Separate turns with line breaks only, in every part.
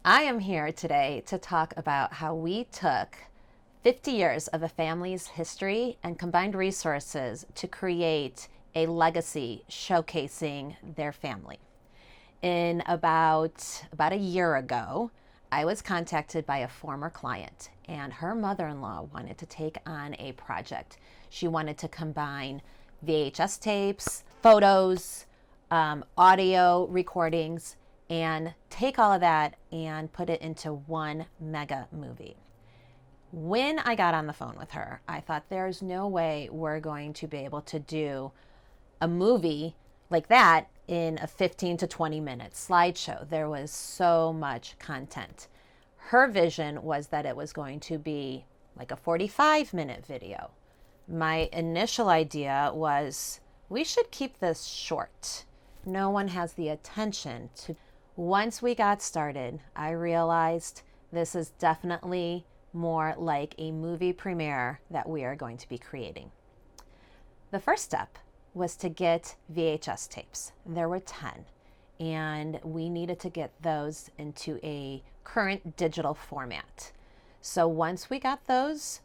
I am here today to talk about how we took 50 years of a family's history and combined resources to create a legacy showcasing their family. In about a year ago, I was contacted by a former client, and her mother-in-law wanted to take on a project. She wanted to combine VHS tapes, photos, audio recordings, and take all of that and put it into one mega movie. When I got on the phone with her, I thought there's no way we're going to be able to do a movie like that in a 15 to 20 minute slideshow. There was so much content. Her vision was that it was going to be like a 45-minute video. My initial idea was we should keep this short. No one has the attention to. Once we got started, I realized this is definitely more like a movie premiere that we are going to be creating. The first step was to get VHS tapes. There were 10, and we needed to get those into a current digital format. So once we got those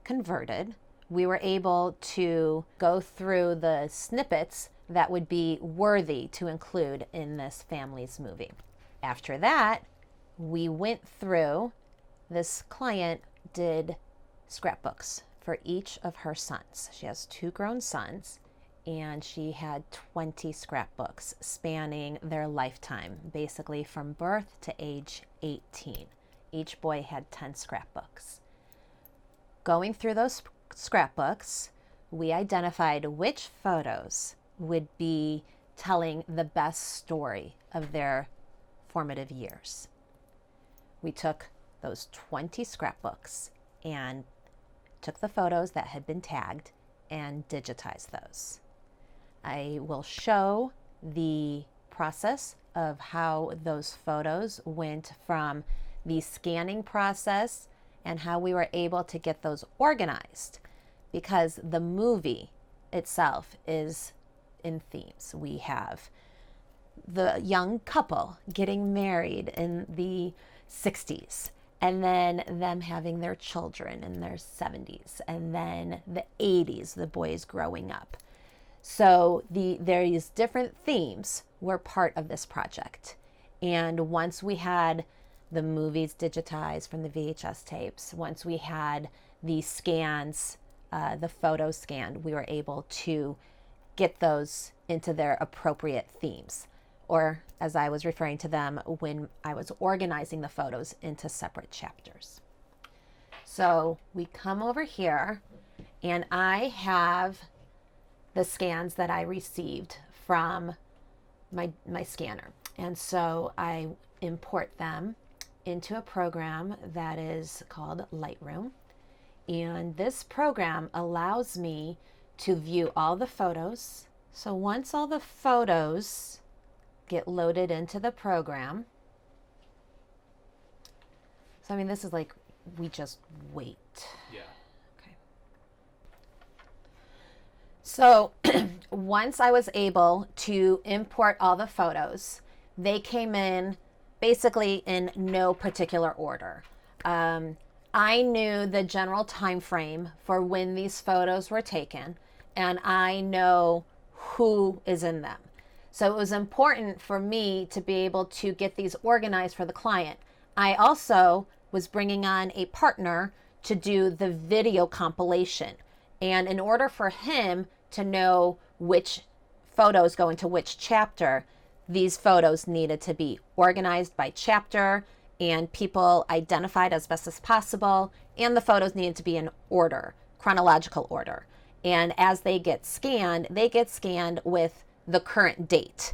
converted, we were able to go through the snippets that would be worthy to include in this family's movie. After that, we went through, this client did scrapbooks for each of her sons. She has 2 grown sons, and she had 20 scrapbooks spanning their lifetime, basically from birth to age 18. Each boy had 10 scrapbooks. Going through those scrapbooks, we identified which photos would be telling the best story of their formative years. We took those 20 scrapbooks and took the photos that had been tagged and digitized those. I will show the process of how those photos went from the scanning process and how we were able to get those organized, because the movie itself is in themes. We have the young couple getting married in the 60s, and then them having their children in their 70s, and then the 80s, the boys growing up. So these different themes were part of this project. And once we had the movies digitized from the VHS tapes, once we had the scans, the photos scanned, we were able to get those into their appropriate themes, or as I was referring to them when I was organizing the photos into separate chapters. So we come over here, and I have the scans that I received from my scanner. And so I import them into a program that is called Lightroom. And this program allows me to view all the photos. So once all the photos get loaded into the program, so I mean, this is like, we just wait.
Yeah.
Okay. So once I was able to import all the photos, they came in basically in no particular order. I knew the general time frame for when these photos were taken, and I know who is in them. So it was important for me to be able to get these organized for the client. I also was bringing on a partner to do the video compilation. And in order for him to know which photos go into which chapter, these photos needed to be organized by chapter and people identified as best as possible. And the photos needed to be in order, chronological order. And as they get scanned with the current date.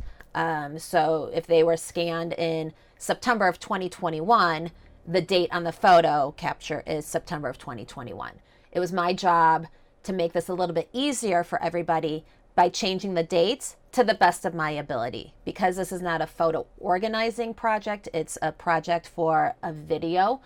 So if they were scanned in September of 2021, the date on the photo capture is September of 2021. It was my job to make this a little bit easier for everybody by changing the dates to the best of my ability. Because this is not a photo organizing project, it's a project for a video.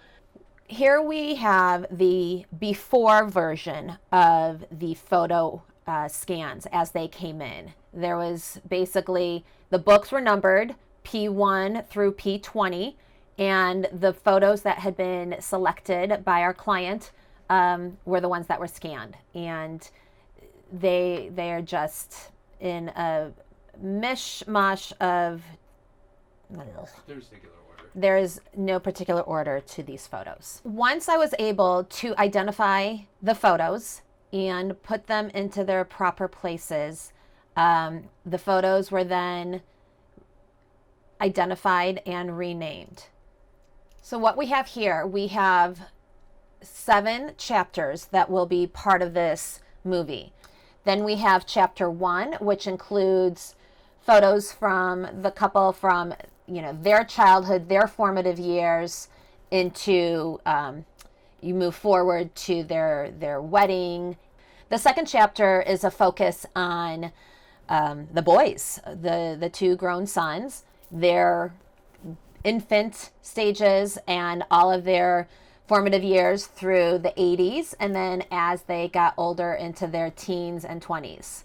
Here we have the before version of the photo scans as they came in. There was basically, the books were numbered P1 through P20, and the photos that had been selected by our client were the ones that were scanned. And they are just in a mishmash of, there is no particular order to these photos. Once I was able to identify the photos and put them into their proper places, the photos were then identified and renamed. So what we have here, we have 7 chapters that will be part of this movie. Then we have chapter 1, which includes photos from the couple from, their childhood, their formative years, into you move forward to their wedding. The second chapter is a focus on the boys, the 2 grown sons, their infant stages, and all of their formative years through the 80s, and then as they got older into their teens and 20s.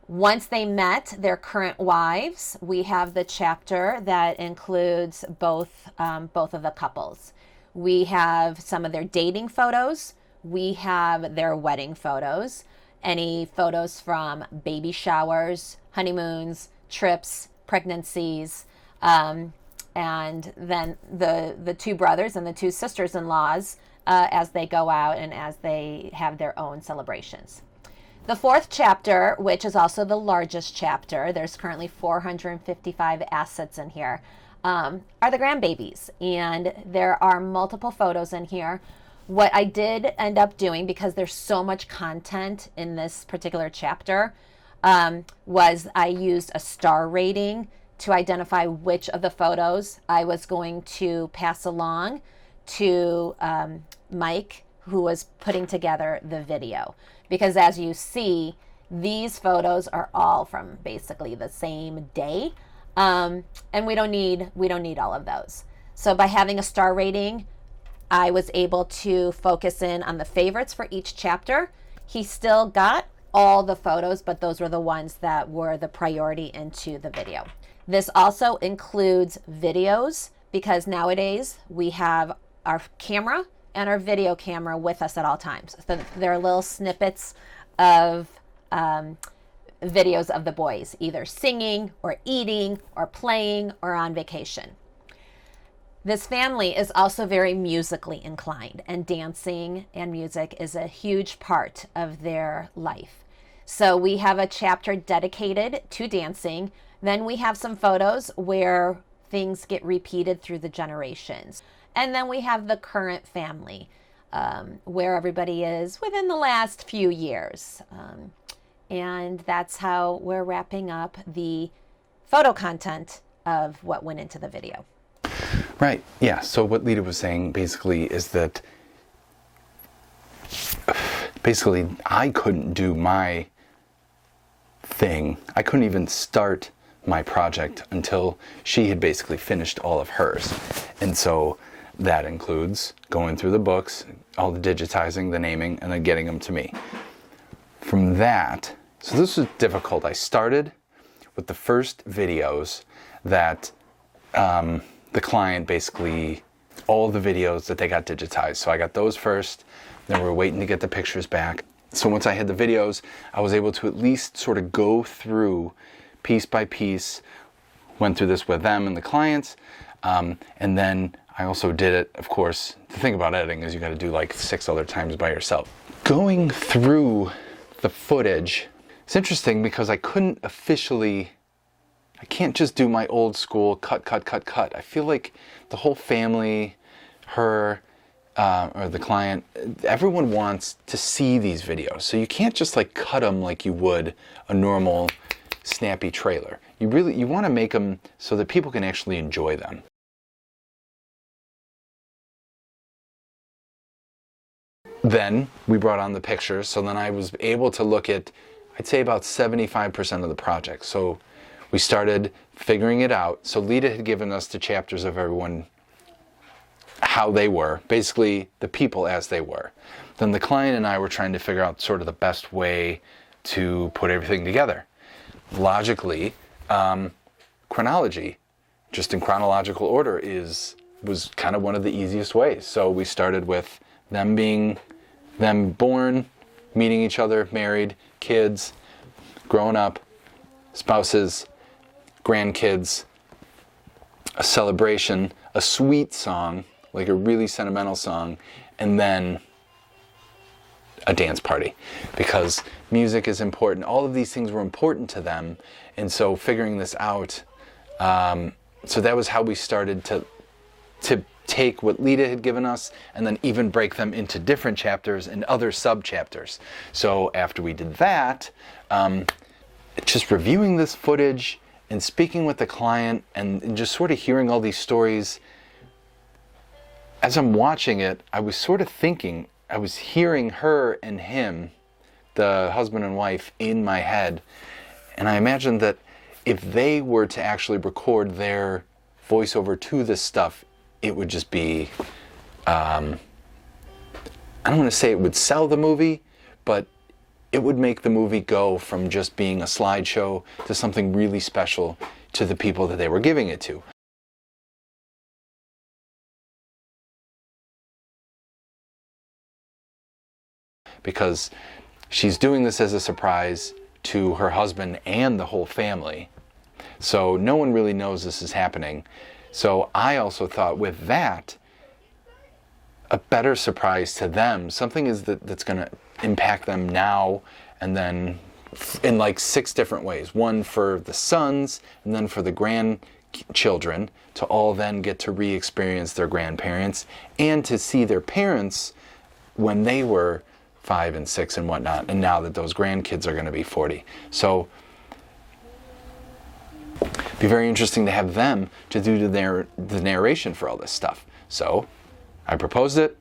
Once they met their current wives, we have the chapter that includes both of the couples. We have some of their dating photos. We have their wedding photos, any photos from baby showers, honeymoons, trips, pregnancies, and then the 2 brothers and the 2 sisters-in-laws as they go out and as they have their own celebrations. The 4th chapter, which is also the largest chapter, there's currently 455 assets in here, are the grandbabies. And there are multiple photos in here. What I did end up doing, because there's so much content in this particular chapter, was I used a star rating to identify which of the photos I was going to pass along to Mike, who was putting together the video. Because as you see, these photos are all from basically the same day, and we don't need all of those. So by having a star rating, I was able to focus in on the favorites for each chapter. He still got all the photos, but those were the ones that were the priority into the video. This also includes videos, because nowadays we have our camera and our video camera with us at all times. So there are little snippets of videos of the boys, either singing or eating or playing or on vacation. This family is also very musically inclined, and dancing and music is a huge part of their life. So we have a chapter dedicated to dancing. Then we have some photos where things get repeated through the generations. And then we have the current family, where everybody is within the last few years. And that's how we're wrapping up the photo content of what went into the video.
Right, yeah. So what Lida was saying basically is that I couldn't do my thing. I couldn't even start my project until she had basically finished all of hers. And so that includes going through the books, all the digitizing, the naming, and then getting them to me. From that, so this was difficult. I started with the first videos that the client basically, all the videos that they got digitized. So I got those first, then we were waiting to get the pictures back. So once I had the videos, I was able to at least sort of go through piece by piece, went through this with them and the clients, and then I also did it, of course, the thing about editing is you got to do like 6 other times by yourself. Going through the footage, it's interesting because I can't just do my old school cut. I feel like the whole family, her, or the client, everyone wants to see these videos. So you can't just like cut them like you would a normal snappy trailer. You want to make them so that people can actually enjoy them. Then we brought on the pictures, so then I was able to look at, I'd say about 75% of the project. So we started figuring it out. So Lida had given us the chapters of everyone, how they were, basically the people as they were. Then the client and I were trying to figure out sort of the best way to put everything together. Logically, chronology, just in chronological order, is was kind of one of the easiest ways. So we started with them born, meeting each other, married, kids, growing up, spouses, grandkids, a celebration, a sweet song, like a really sentimental song, and then a dance party, because music is important. All of these things were important to them, and so figuring this out, so that was how we started to take what Lida had given us and then even break them into different chapters and other sub-chapters. So after we did that, just reviewing this footage and speaking with the client and just sort of hearing all these stories, as I'm watching it, I was sort of thinking, I was hearing her and him, the husband and wife, in my head. And I imagined that if they were to actually record their voiceover to this stuff, it would just be, I don't want to say it would sell the movie, but it would make the movie go from just being a slideshow to something really special to the people that they were giving it to. Because she's doing this as a surprise to her husband and the whole family. So no one really knows this is happening. So I also thought with that, a better surprise to them, something is that's going to impact them now and then in like 6 different ways. One for the sons and then for the grandchildren to all then get to re-experience their grandparents and to see their parents when they were 5 and 6 and whatnot, and now that those grandkids are going to be 40. So it'd be very interesting to have them to do the narration for all this stuff. So I proposed it,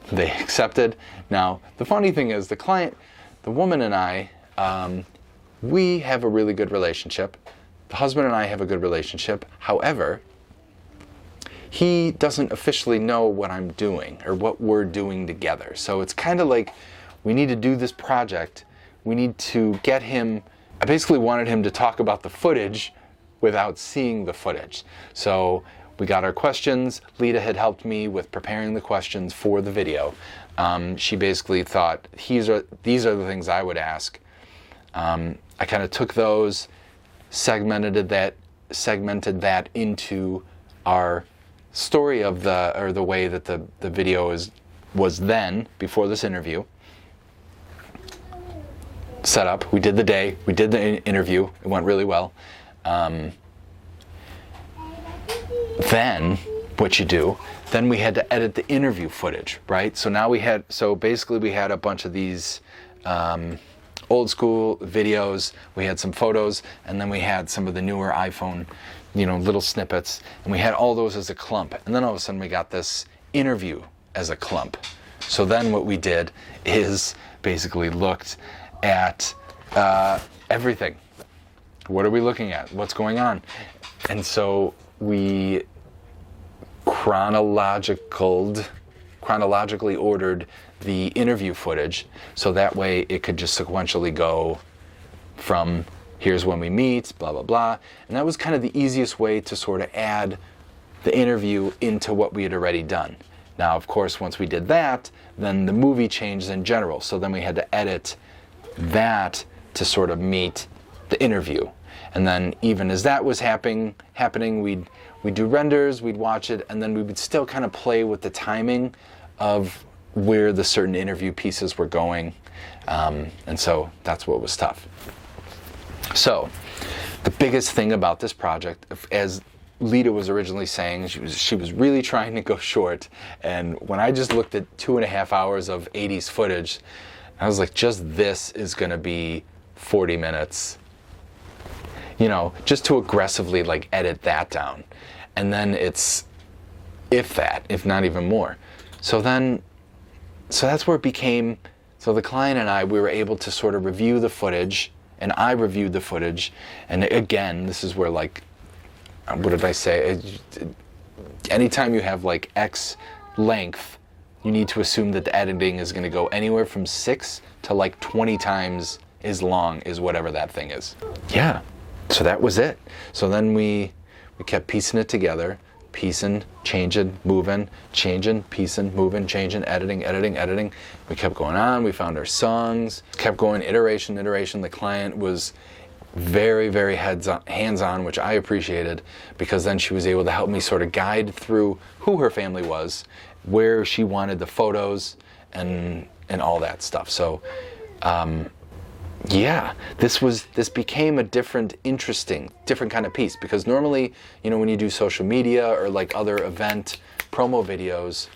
they accepted. Now the funny thing is, the client, the woman and I, we have a really good relationship. The husband and I have a good relationship. However, he doesn't officially know what I'm doing or what we're doing together. So it's kind of like, we need to do this project. We need to get him, I basically wanted him to talk about the footage without seeing the footage. So we got our questions. Lida had helped me with preparing the questions for the video. She basically thought, these are the things I would ask. I kind of took those, segmented that into our story of the way that the video was then, before this interview. Set up, we did the day, we did the interview, it went really well. Then, what you do, then we had to edit the interview footage, right? So now basically we had a bunch of these old school videos, we had some photos, and then we had some of the newer iPhone, little snippets, and we had all those as a clump. And then all of a sudden we got this interview as a clump. So then what we did is basically looked at everything. What are we looking at? What's going on? And so we chronologically ordered the interview footage, so that way it could just sequentially go from here's when we meet, blah, blah, blah. And that was kind of the easiest way to sort of add the interview into what we had already done. Now, of course, once we did that, then the movie changed in general. So then we had to edit that to sort of meet the interview. And then even as that was happening, we'd do renders, we'd watch it, and then we would still kind of play with the timing of where the certain interview pieces were going. And so that's what was tough. So the biggest thing about this project, as Lida was originally saying, she was really trying to go short. And when I just looked at 2.5 hours of 80s footage, I was like, just this is going to be 40 minutes. Just to aggressively edit that down. And then it's, if not even more. So that's where it became, so the client and I, we were able to sort of review the footage, and I reviewed the footage. And again, this is where what did I say? Anytime you have X length, you need to assume that the editing is going to go anywhere from 6 to 20 times as long as whatever that thing is. Yeah. So that was it. So then we kept piecing it together. piecing, changing, moving, changing, piecing, moving, changing, editing, editing, editing. We kept going on. We found our songs, kept going, iteration, iteration. The client was very, very hands-on, which I appreciated, because then she was able to help me sort of guide through who her family was, where she wanted the photos, and all that stuff. So yeah, this became a different kind of piece, because normally, you know, when you do social media or like other event promo videos,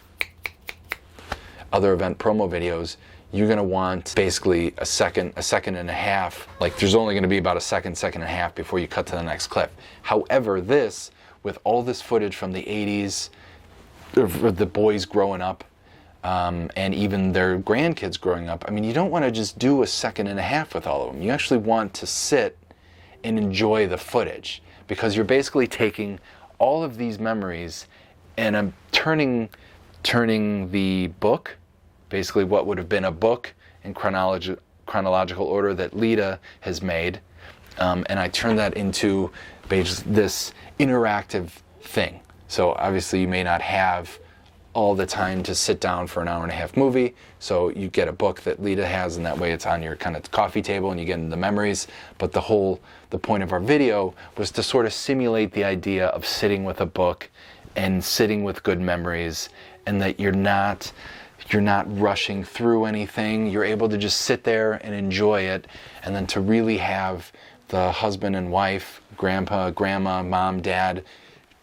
you're going to want basically a second and a half. Like, there's only going to be about a second and a half before you cut to the next clip. However, this, with all this footage from the 80s, of the boys growing up, and even their grandkids growing up, I mean, you don't want to just do a second and a half with all of them. You actually want to sit and enjoy the footage, because you're basically taking all of these memories and I'm turning the book, basically what would have been a book in chronological order that Lida has made, and I turn that into this interactive thing. So obviously you may not have all the time to sit down for an hour and a half movie, so you get a book that Lida has, and that way it's on your kind of coffee table and you get into the memories. But the point of our video was to sort of simulate the idea of sitting with a book and sitting with good memories, and that you're not rushing through anything. You're able to just sit there and enjoy it, and then to really have the husband and wife, grandpa, grandma, mom, dad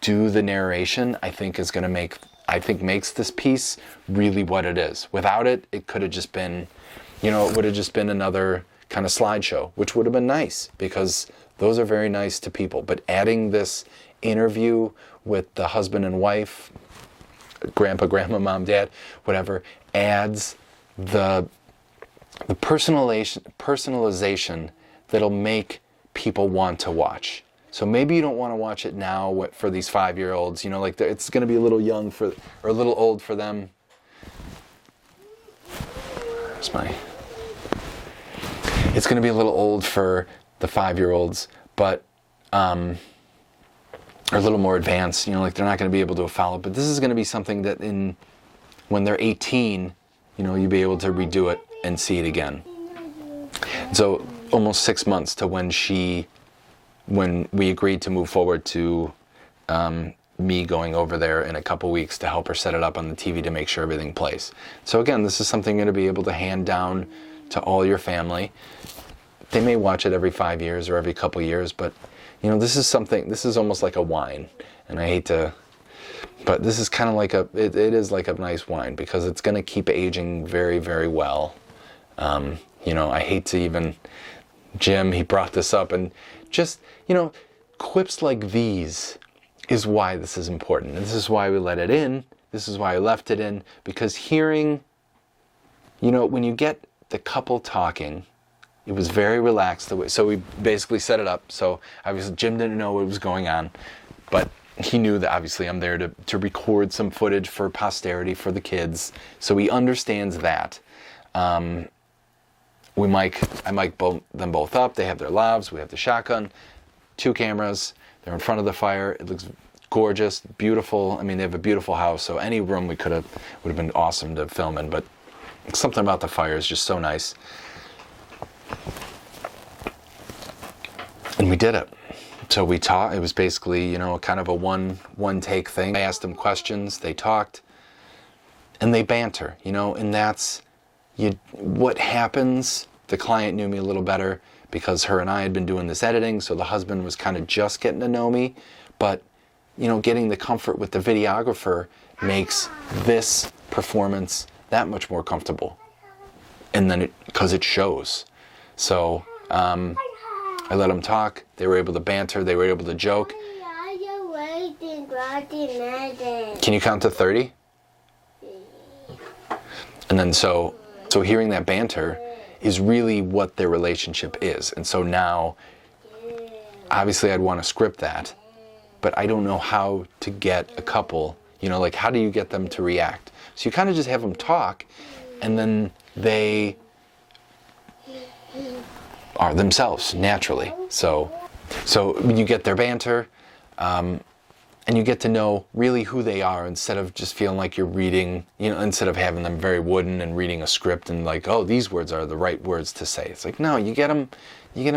do the narration, I think makes this piece really what it is. Without it, it could have just been, it would have just been another kind of slideshow, which would have been nice, because those are very nice to people. But adding this interview with the husband and wife, grandpa, grandma, mom, dad, whatever, adds the personalization that'll make people want to watch. So maybe you don't want to watch it now for these 5-year-olds, like it's going to be a little young or a little old for them. It's going to be a little old for the 5-year-olds, but or a little more advanced, like they're not going to be able to follow. But this is going to be something that when they're 18, you'll be able to redo it and see it again. So almost 6 months to when we agreed to move forward to me going over there in a couple weeks to help her set it up on the TV to make sure everything plays. So again, this is something you're going to be able to hand down to all your family. They may watch it every 5 years or every couple years, but this is almost like a wine. And I hate to, but this is kind of like it is like a nice wine, because it's going to keep aging very, very well. I hate to even, Jim, he brought this up, and just, quips like these is why this is important. And this is why we let it in. This is why I left it in, because hearing, when you get the couple talking, it was very relaxed. So we basically set it up. So obviously Jim didn't know what was going on, but he knew that obviously I'm there to record some footage for posterity for the kids. So he understands that. I mic them both up. They have their lavs. We have the shotgun, 2 cameras. They're in front of the fire. It looks gorgeous, beautiful. I mean, they have a beautiful house. So any room would have been awesome to film in. But something about the fire is just so nice. And we did it. So we talked. It was basically, kind of a one take thing. I asked them questions. They talked, and they banter. And that's. What happens, the client knew me a little better because her and I had been doing this editing, so the husband was kind of just getting to know me, but getting the comfort with the videographer makes this performance that much more comfortable, and then because it shows. So I let them talk. They were able to banter. They were able to joke. Can you count to 30? And then so hearing that banter is really what their relationship is. And so now, obviously I'd want to script that, but I don't know how to get a couple, like how do you get them to react? So you kind of just have them talk, and then they are themselves naturally. So when you get their banter, and and you get to know really who they are instead of just feeling like you're reading, instead of having them very wooden and reading a script and like, oh, these words are the right words to say. It's like, no, you get them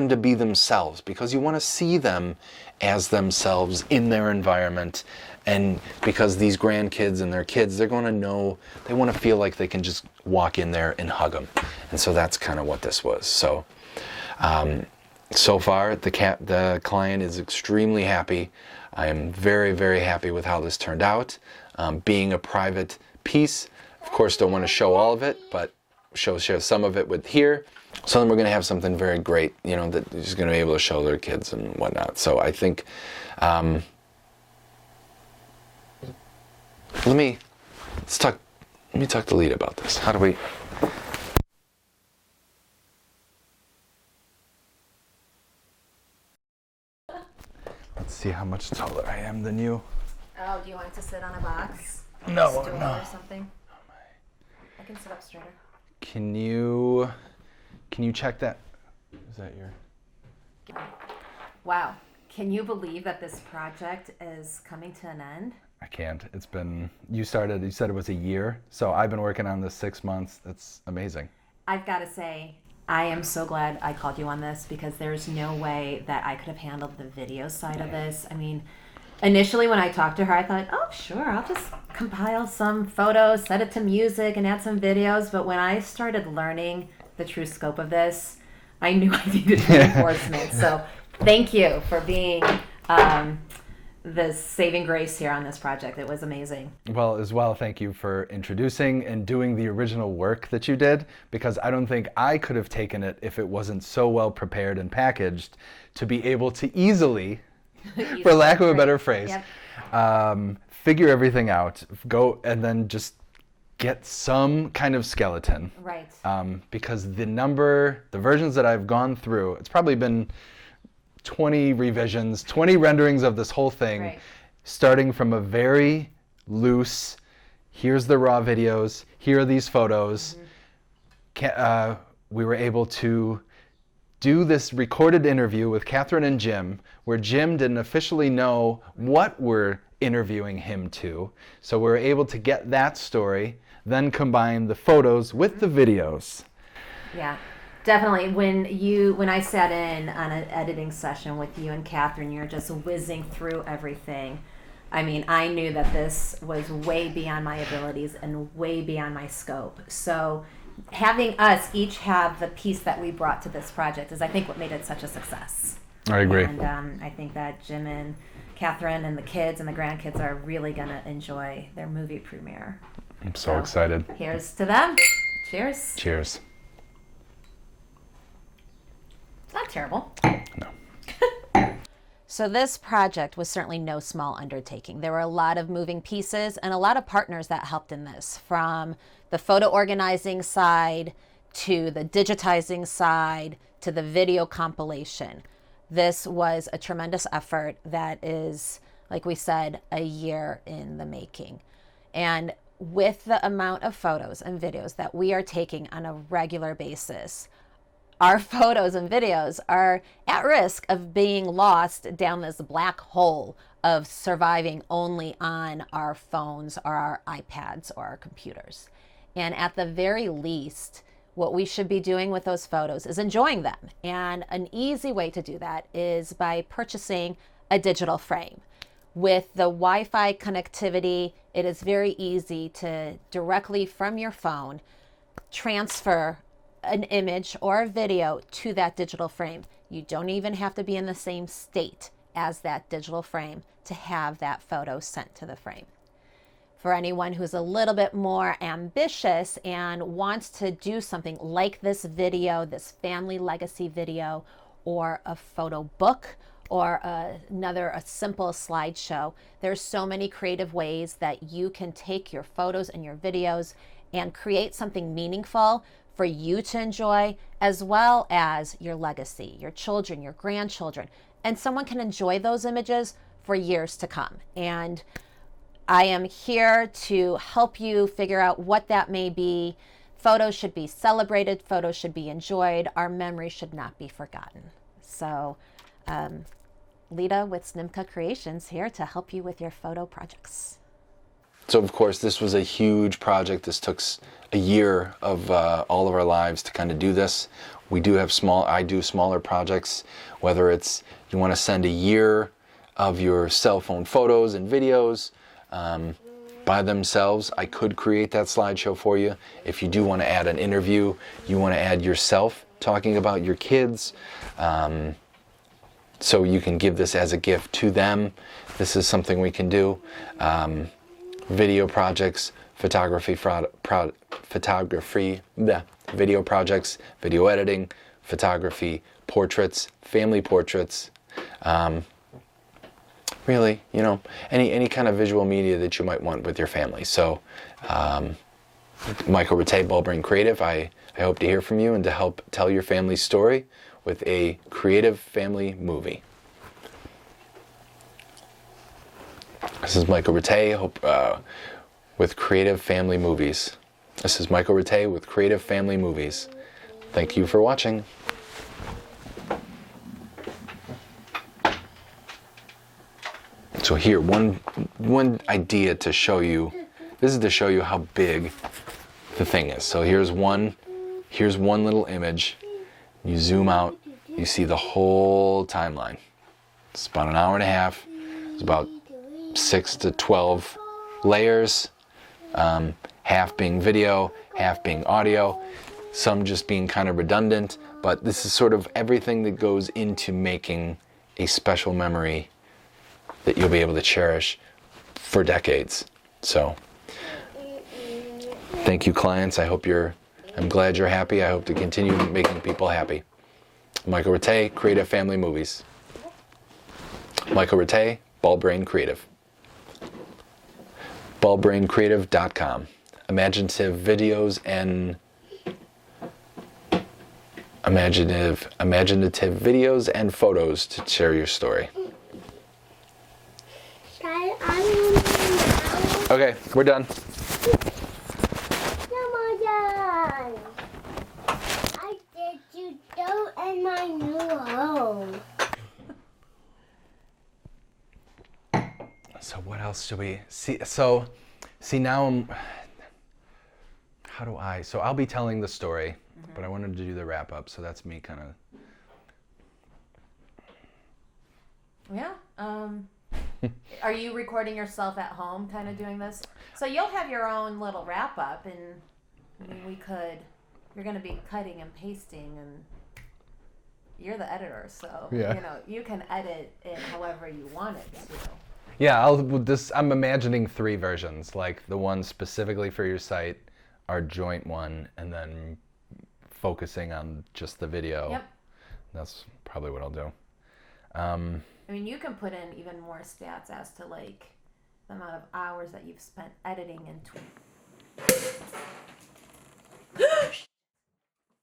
to be themselves, because you want to see them as themselves in their environment. And because these grandkids and their kids, they're going to know, they want to feel like they can just walk in there and hug them. And so that's kind of what this was. So, so far, the client is extremely happy. I am very, very happy with how this turned out. Being a private piece, of course, don't want to show all of it, but share some of it with here. So then we're going to have something very great, that is going to be able to show their kids and whatnot. So I think, let me talk to Lida about this. How do we? Let's see how much taller I am than you.
Oh, do you want it to sit on a box?
No,
stool
no.
or something? I can sit up straighter.
Can you check that? Is that your?
Wow. Can you believe that this project is coming to an end?
I can't. It's been, you said it was a year. So I've been working on this 6 months. That's amazing.
I've got to say, I am so glad I called you on this, because there's no way that I could have handled the video side of this. I mean, initially when I talked to her, I thought, oh, sure, I'll just compile some photos, set it to music, and add some videos. But when I started learning the true scope of this, I knew I needed reinforcement. So thank you for being the saving grace here on this project. It was amazing.
Well, as well, thank you for introducing and doing the original work that you did, because I don't think I could have taken it if it wasn't so well prepared and packaged to be able to easily, for lack of a better phrase,
Yep.
Figure everything out, go and then just get some kind of skeleton.
Right.
Because the versions that I've gone through, it's probably been 20 revisions, 20 renderings of this whole thing,
Right.
starting from a very loose, here's the raw videos, here are these photos. We were able to do this recorded interview with Catherine and Jim, where Jim didn't officially know what we're interviewing him to. So we were able to get that story, then combine the photos with the videos.
Yeah, definitely. When I sat in on an editing session with you and Catherine, you're just whizzing through everything. I mean, I knew that this was way beyond my abilities and way beyond my scope. So having us each have the piece that we brought to this project is, I think, what made it such a success.
I agree.
And I think that Jim and Catherine and the kids and the grandkids are really going to enjoy their movie premiere.
I'm so excited.
Here's to them. Cheers.
Cheers.
It's not terrible.
No.
So this project was certainly no small undertaking. There were a lot of moving pieces and a lot of partners that helped in this, from the photo organizing side to the digitizing side to the video compilation. This was a tremendous effort that is, like we said, a year in the making. And with the amount of photos and videos that we are taking on a regular basis, our photos and videos are at risk of being lost down this black hole of surviving only on our phones or our iPads or our computers. And at the very least, what we should be doing with those photos is enjoying them. And an easy way to do that is by purchasing a digital frame. With the Wi-Fi connectivity, it is very easy to directly from your phone transfer an image or a video to that digital frame. You don't even have to be in the same state as that digital frame to have that photo sent to the frame. For anyone who's a little bit more ambitious and wants to do something like this video, this family legacy video, or a photo book, or a simple slideshow, there's so many creative ways that you can take your photos and your videos and create something meaningful for you to enjoy, as well as your legacy, your children, your grandchildren, and someone can enjoy those images for years to come. And I am here to help you figure out what that may be. Photos should be celebrated, photos should be enjoyed, our memories should not be forgotten. So Lida with Snimka Creations here to help you with your photo projects.
So of course this was a huge project. This took a year of all of our lives to kind of do this. We do have I do smaller projects, whether it's you want to send a year of your cell phone photos and videos by themselves. I could create that slideshow for you. If you do want to add an interview, you want to add yourself talking about your kids, so you can give this as a gift to them. This is something we can do. Video projects, video projects, video editing, photography, portraits, family portraits. Really, you know, any kind of visual media that you might want with your family. So, Michael Rattay, Ball Brain Creative, I hope to hear from you and to help tell your family's story with a creative family movie. This is Michael Rattay with Creative Family Movies. This is Michael Rattay with Creative Family Movies. Thank you for watching. So here, one idea to show you. This is to show you how big the thing is. So here's one little image. You zoom out, you see the whole timeline. It's about an hour and a half. It's about 6 to 12 layers, half being video, half being audio, some just being kind of redundant, but this is sort of everything that goes into making a special memory that you'll be able to cherish for decades. So, thank you, clients. I'm glad you're happy. I hope to continue making people happy. Michael Rattay, Creative Family Movies. Michael Rattay, Ball Brain Creative. BallBrainCreative.com. Imaginative videos and photos to share your story. Okay, we're done.
No more done. I did you do in my new home.
So what else should we see? So, now so I'll be telling the story, but I wanted to do the wrap up. So that's me kind of.
Yeah. Are you recording yourself at home kind of doing this? So you'll have your own little wrap up, and I mean, you're going to be cutting and pasting, and you're the editor, so
Yeah.
you know, you can edit it however you want it to.
Yeah, I'm imagining 3 versions, like the one specifically for your site, our joint one, and then focusing on just the video.
Yep.
That's probably what I'll do.
I mean, you can put in even more stats as to like the amount of hours that you've spent editing and